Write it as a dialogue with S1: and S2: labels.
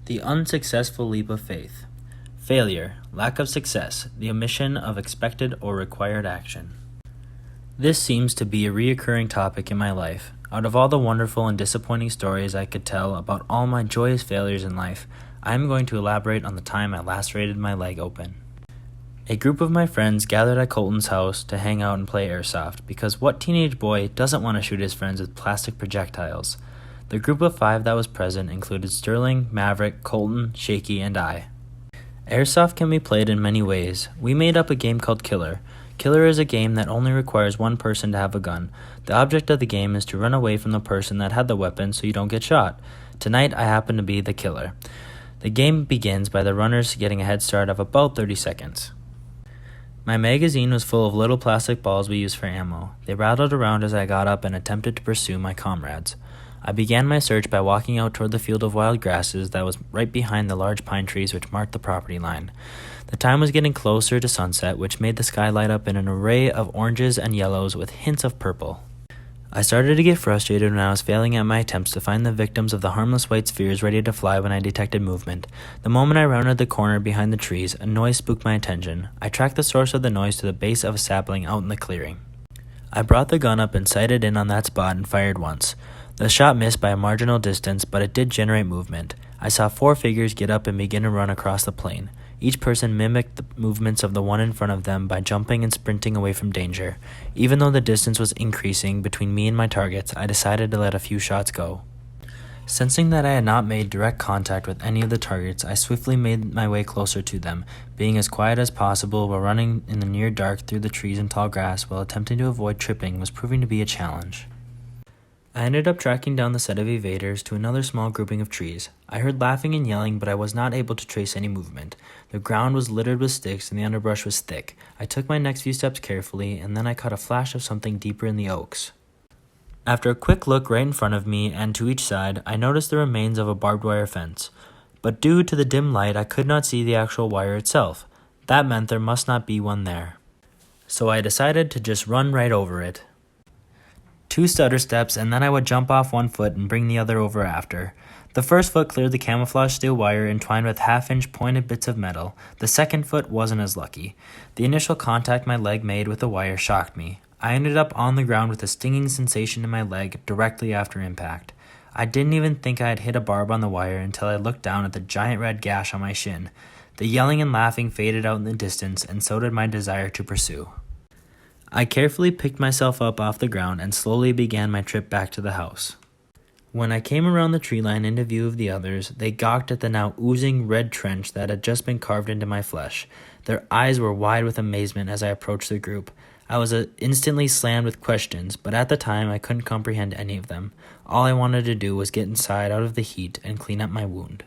S1: The unsuccessful leap of faith. Failure, lack of success, the omission of expected or required action. This seems to be a reoccurring topic in my life. Out of all the wonderful and disappointing stories I could tell about all my joyous failures in life, I am going to elaborate on the time I lacerated my leg open. A group of my friends gathered at Colton's house to hang out and play airsoft, because what teenage boy doesn't want to shoot his friends with plastic projectiles? The group of 5 that was present included Sterling, Maverick, Colton, Shaky, and I. Airsoft can be played in many ways. We made up a game called Killer. Killer is a game that only requires one person to have a gun. The object of the game is to run away from the person that had the weapon so you don't get shot. Tonight, I happen to be the killer. The game begins by the runners getting a head start of about 30 seconds. My magazine was full of little plastic balls we used for ammo. They rattled around as I got up and attempted to pursue my comrades. I began my search by walking out toward the field of wild grasses that was right behind the large pine trees which marked the property line. The time was getting closer to sunset, which made the sky light up in an array of oranges and yellows with hints of purple. I started to get frustrated when I was failing at my attempts to find the victims of the harmless white spheres ready to fly when I detected movement. The moment I rounded the corner behind the trees, a noise spooked my attention. I tracked the source of the noise to the base of a sapling out in the clearing. I brought the gun up and sighted in on that spot and fired once. The shot missed by a marginal distance, but it did generate movement. I saw 4 figures get up and begin to run across the plain. Each person mimicked the movements of the one in front of them by jumping and sprinting away from danger. Even though the distance was increasing between me and my targets, I decided to let a few shots go. Sensing that I had not made direct contact with any of the targets, I swiftly made my way closer to them, being as quiet as possible while running in the near dark through the trees and tall grass while attempting to avoid tripping was proving to be a challenge. I ended up tracking down the set of evaders to another small grouping of trees. I heard laughing and yelling, but I was not able to trace any movement. The ground was littered with sticks and the underbrush was thick. I took my next few steps carefully, and then I caught a flash of something deeper in the oaks. After a quick look right in front of me and to each side, I noticed the remains of a barbed wire fence. But due to the dim light, I could not see the actual wire itself. That meant there must not be one there. So I decided to just run right over it. 2 stutter steps, and then I would jump off one foot and bring the other over after. The first foot cleared the camouflage steel wire entwined with half-inch pointed bits of metal. The second foot wasn't as lucky. The initial contact my leg made with the wire shocked me. I ended up on the ground with a stinging sensation in my leg directly after impact. I didn't even think I had hit a barb on the wire until I looked down at the giant red gash on my shin. The yelling and laughing faded out in the distance, and so did my desire to pursue. I carefully picked myself up off the ground and slowly began my trip back to the house. When I came around the tree line into view of the others, they gawked at the now oozing red trench that had just been carved into my flesh. Their eyes were wide with amazement as I approached the group. I was instantly slammed with questions, but at the time I couldn't comprehend any of them. All I wanted to do was get inside out of the heat and clean up my wound.